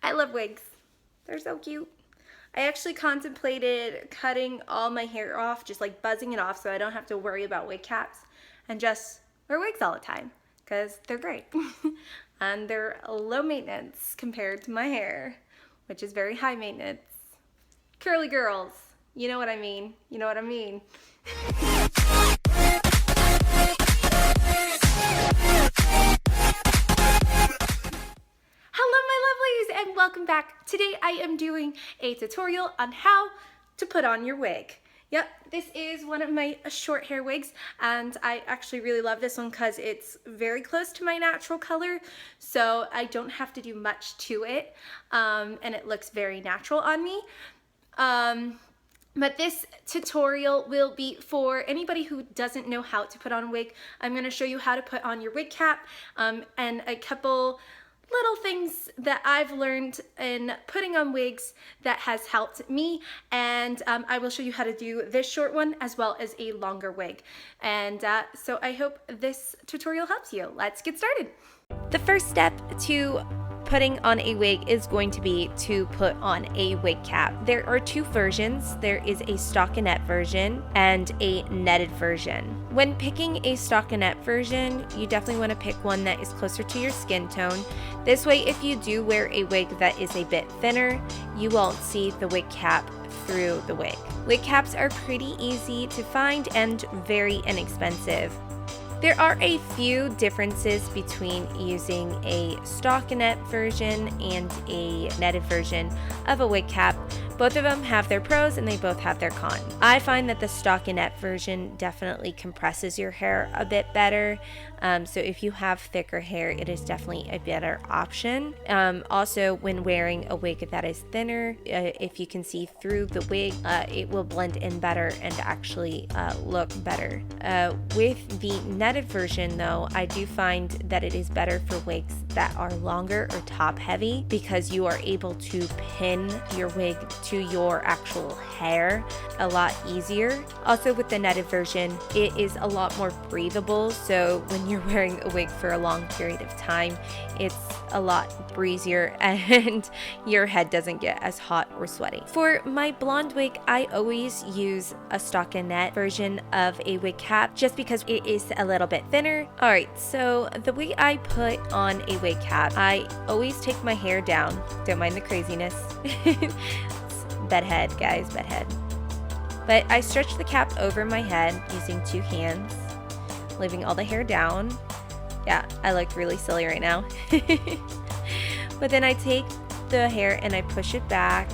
I love wigs. They're so cute. I actually contemplated cutting all my hair off, just like buzzing it off so I don't have to worry about wig caps and just wear wigs all the time because they're great. And they're low maintenance compared to my hair, which is very high maintenance. Curly girls, you know what I mean. You know what I mean. And welcome back. Today I am doing a tutorial on how to put on your wig. Yep, this is one of my short hair wigs, and I actually really love this one because it's very close to my natural color, so I don't have to do much to it, and it looks very natural on me. But this tutorial will be for anybody who doesn't know how to put on a wig. I'm going to show you how to put on your wig cap, and a couple little things that I've learned in putting on wigs that has helped me, and I will show you how to do this short one as well as a longer wig. And so I hope this tutorial helps you. Let's get started. The first step to putting on a wig is going to be to put on a wig cap. There are two versions. There is a stockinette version and a netted version. When picking a stockinette version, you definitely want to pick one that is closer to your skin tone. This way, if you do wear a wig that is a bit thinner, you won't see the wig cap through the wig. Wig caps are pretty easy to find and very inexpensive. There are a few differences between using a stockinette version and a netted version of a wig cap. Both of them have their pros and they both have their cons. I find that the stockinette version definitely compresses your hair a bit better. So if you have thicker hair, it is definitely a better option. Also, when wearing a wig that is thinner, if you can see through the wig, it will blend in better and actually look better. With the netted version though, I do find that it is better for wigs that are longer or top heavy because you are able to pin your wig to your actual hair a lot easier. Also with the netted version, it is a lot more breathable, so when you're wearing a wig for a long period of time, it's a lot breezier and your head doesn't get as hot or sweaty. For my blonde wig, I always use a stockinette version of a wig cap just because it is a little bit thinner. Alright, so the way I put on a wig cap, I always take my hair down. Don't mind the craziness. Bedhead, guys, bedhead. But I stretch the cap over my head using two hands, leaving all the hair down. Yeah, I look really silly right now. But then I take the hair and I push it back,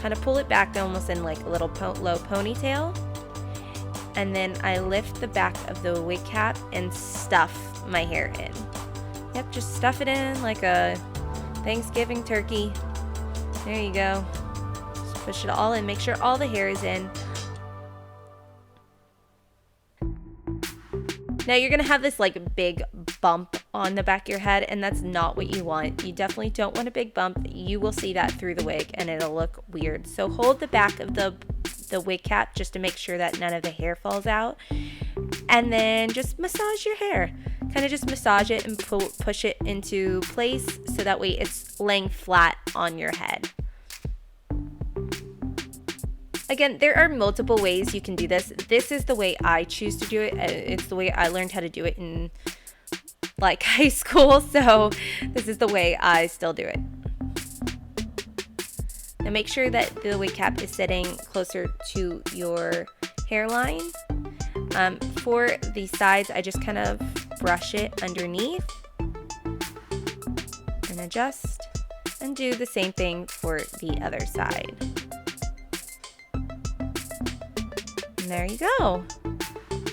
kind of pull it back almost in like a little low ponytail. And then I lift the back of the wig cap and stuff my hair in. Yep, just stuff it in like a Thanksgiving turkey. There you go. Just push it all in, make sure all the hair is in. Now you're gonna have this like big bump on the back of your head, and that's not what you want. You definitely don't want a big bump. You will see that through the wig and it'll look weird. So hold the back of the wig cap just to make sure that none of the hair falls out, and then just massage your hair. Kind of just massage it and push it into place so that way it's laying flat on your head. Again, there are multiple ways you can do this. This is the way I choose to do it. It's the way I learned how to do it in like high school, so this is the way I still do it. Now make sure that the wig cap is sitting closer to your hairline. For the sides, I just kind of brush it underneath and adjust, and do the same thing for the other side. And there you go.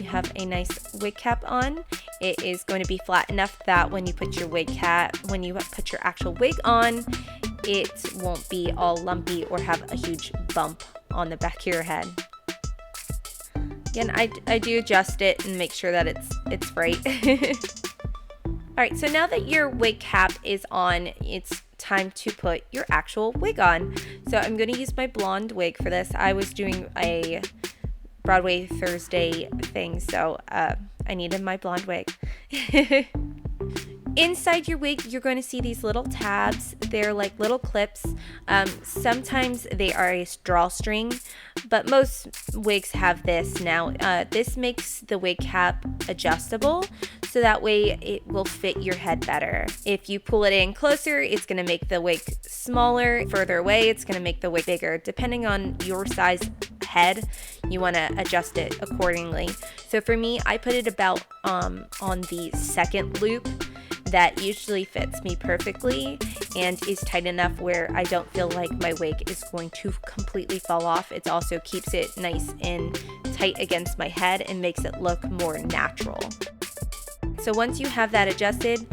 You have a nice wig cap on. It is going to be flat enough that when you put your actual wig on, it won't be all lumpy or have a huge bump on the back of your head. Again, I do adjust it and make sure that it's right. Alright, so now that your wig cap is on, it's time to put your actual wig on. So I'm going to use my blonde wig for this. I was doing a Broadway Thursday thing, so I needed my blonde wig. Inside your wig, you're going to see these little tabs. They're like little clips. Sometimes they are a drawstring, but most wigs have this now. This makes the wig cap adjustable, so that way it will fit your head better. If you pull it in closer, it's going to make the wig smaller. Further away, it's going to make the wig bigger. Depending on your size head, you want to adjust it accordingly. So for me, I put it about on the second loop. That usually fits me perfectly and is tight enough where I don't feel like my wig is going to completely fall off. It also keeps it nice and tight against my head and makes it look more natural. So once you have that adjusted,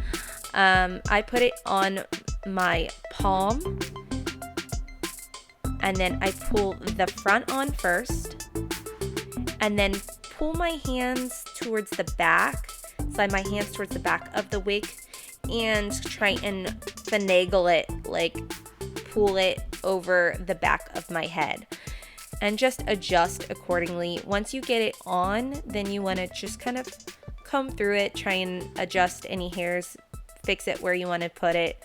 I put it on my palm, and then I pull the front on first, and then pull my hands towards the back, slide my hands towards the back of the wig, and try and finagle it, like pull it over the back of my head, and just adjust accordingly. Once you get it on, then you want to just kind of comb through it, try and adjust any hairs, fix it where you want to put it.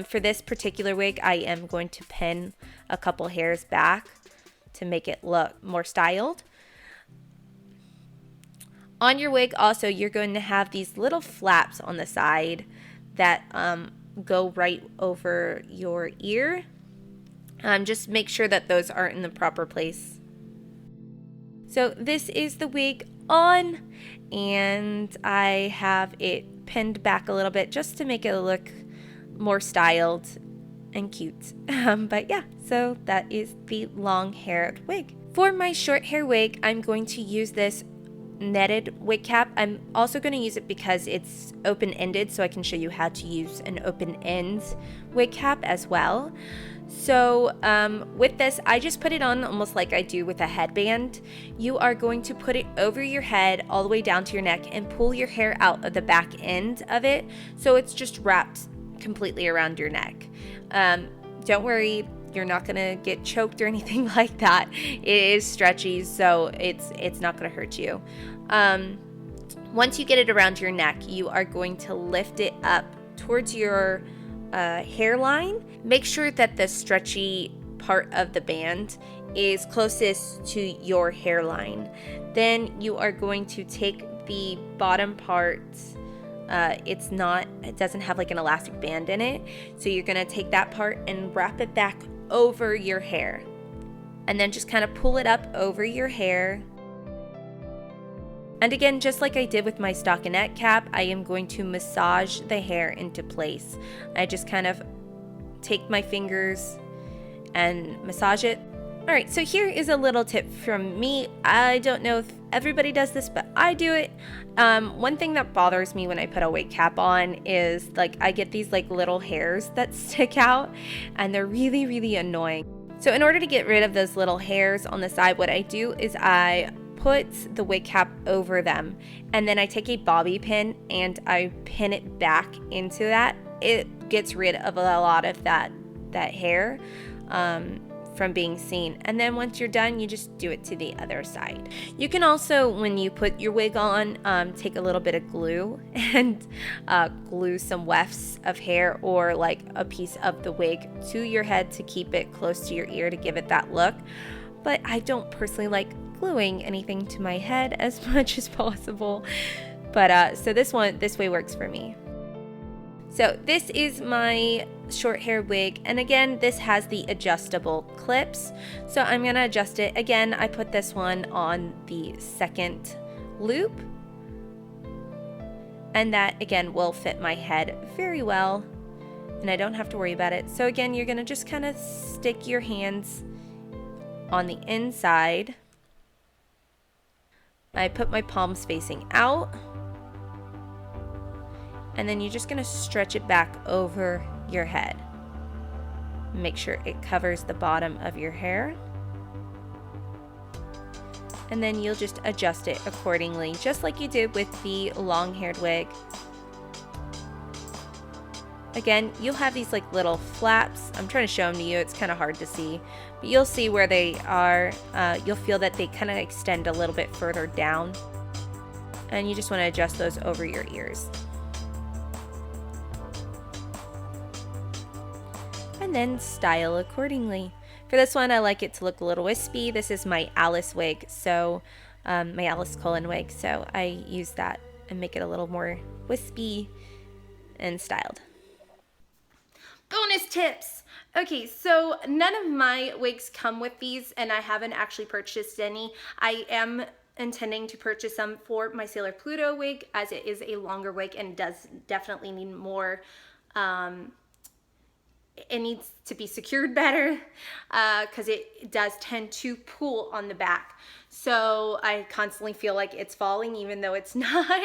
For this particular wig, I am going to pin a couple hairs back to make it look more styled. On your wig also, you're going to have these little flaps on the side that go right over your ear. Just make sure that those are in the proper place. So this is the wig on, and I have it pinned back a little bit just to make it look more styled and cute. But yeah, so that is the long-haired wig. For my short hair wig, I'm going to use this netted wig cap. I'm also going to use it because it's open-ended, so I can show you how to use an open-end wig cap as well. So with this, I just put it on almost like I do with a headband. You are going to put it over your head all the way down to your neck and pull your hair out of the back end of it, so it's just wrapped completely around your neck. Don't worry, you're not gonna get choked or anything like that. It is stretchy, so it's not gonna hurt you. Once you get it around your neck, you are going to lift it up towards your hairline. Make sure that the stretchy part of the band is closest to your hairline. Then you are going to take the bottom part. It doesn't have like an elastic band in it, so you're gonna take that part and wrap it back over your hair, and then just kind of pull it up over your hair. And again, just like I did with my stockinette cap, I am going to massage the hair into place. I just kind of take my fingers and massage it. All right, so here is a little tip from me. I don't know if everybody does this, but I do it. One thing that bothers me when I put a wig cap on is like I get these like little hairs that stick out, and they're really, really annoying. So in order to get rid of those little hairs on the side, what I do is I put the wig cap over them, and then I take a bobby pin and I pin it back into that. It gets rid of a lot of that hair from being seen. And then once you're done, you just do it to the other side. You can also, when you put your wig on, take a little bit of glue and glue some wefts of hair or like a piece of the wig to your head to keep it close to your ear to give it that look. But I don't personally like gluing anything to my head as much as possible. But so this way works for me. So this is my short hair wig, and again, this has the adjustable clips. So I'm gonna adjust it. Again, I put this one on the second loop, and that again will fit my head very well, and I don't have to worry about it. So again, you're gonna just kind of stick your hands on the inside. I put my palms facing out, and then you're just going to stretch it back over your head. Make sure it covers the bottom of your hair. And then you'll just adjust it accordingly, just like you did with the long-haired wig. Again, you'll have these like little flaps. I'm trying to show them to you. It's kind of hard to see, but you'll see where they are. You'll feel that they kind of extend a little bit further down, and you just want to adjust those over your ears. and then style accordingly. For this one, I like it to look a little wispy. This is my Alice wig, so my Alice Cullen wig, so I use that and make it a little more wispy and styled. Bonus tips! Okay, so none of my wigs come with these, and I haven't actually purchased any. I am intending to purchase some for my Sailor Pluto wig, as it is a longer wig and does definitely need more, it needs to be secured better because it does tend to pull on the back. So I constantly feel like it's falling even though it's not.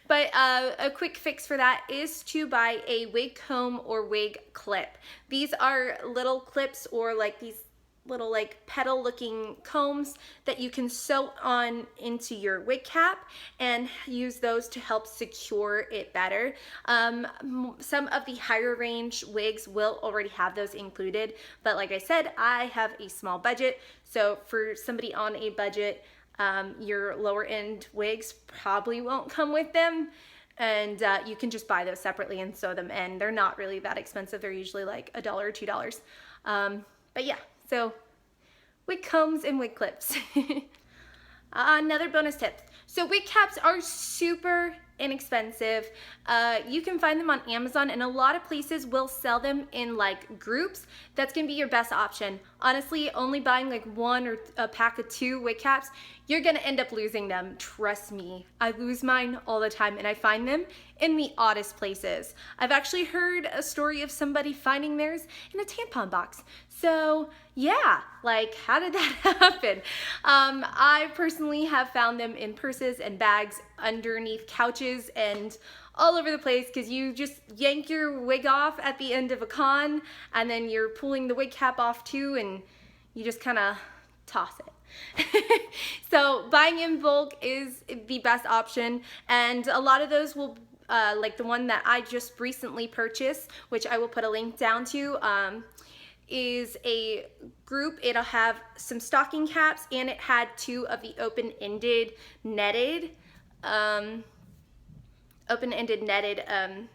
But a quick fix for that is to buy a wig comb or wig clip. These are little clips or like these little like petal looking combs that you can sew on into your wig cap and use those to help secure it better. Some of the higher range wigs will already have those included, but like I said, I have a small budget, so for somebody on a budget, your lower end wigs probably won't come with them, and you can just buy those separately and sew them in. They're not really that expensive. They're usually like $1 or $2. But yeah, so wig combs and wig clips. Another bonus tip. So wig caps are super inexpensive. You can find them on Amazon, and a lot of places will sell them in like groups. That's gonna be your best option. Honestly, only buying like one or a pack of 2 wig caps, you're gonna end up losing them. Trust me, I lose mine all the time, and I find them in the oddest places. I've actually heard a story of somebody finding theirs in a tampon box. So yeah, like how did that happen? I personally have found them in purses and bags, underneath couches, and all over the place, because you just yank your wig off at the end of a con, and then you're pulling the wig cap off too, and you just kind of toss it. So buying in bulk is the best option, and a lot of those will like the one that I just recently purchased, which I will put a link down to, is a group. It'll have some stocking caps, and it had 2 of the open-ended netted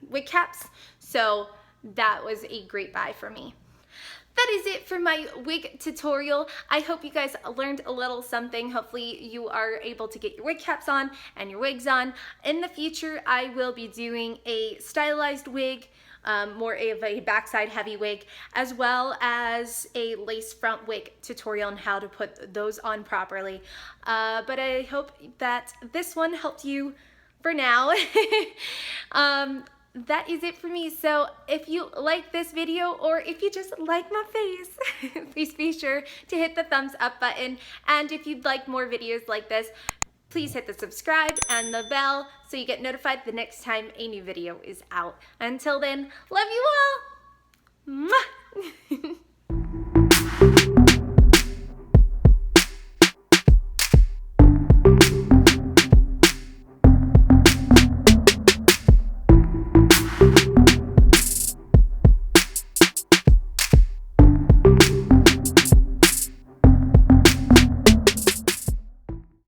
wig caps. So that was a great buy for me. That is it for my wig tutorial. I hope you guys learned a little something. Hopefully you are able to get your wig caps on and your wigs on. In the future, I will be doing a stylized wig, more of a backside heavy wig, as well as a lace front wig tutorial on how to put those on properly. But I hope that this one helped you for now. That is it for me. So if you like this video, or if you just like my face, please be sure to hit the thumbs up button. And if you'd like more videos like this, please hit the subscribe and the bell so you get notified the next time a new video is out. Until then, love you all. Mwah!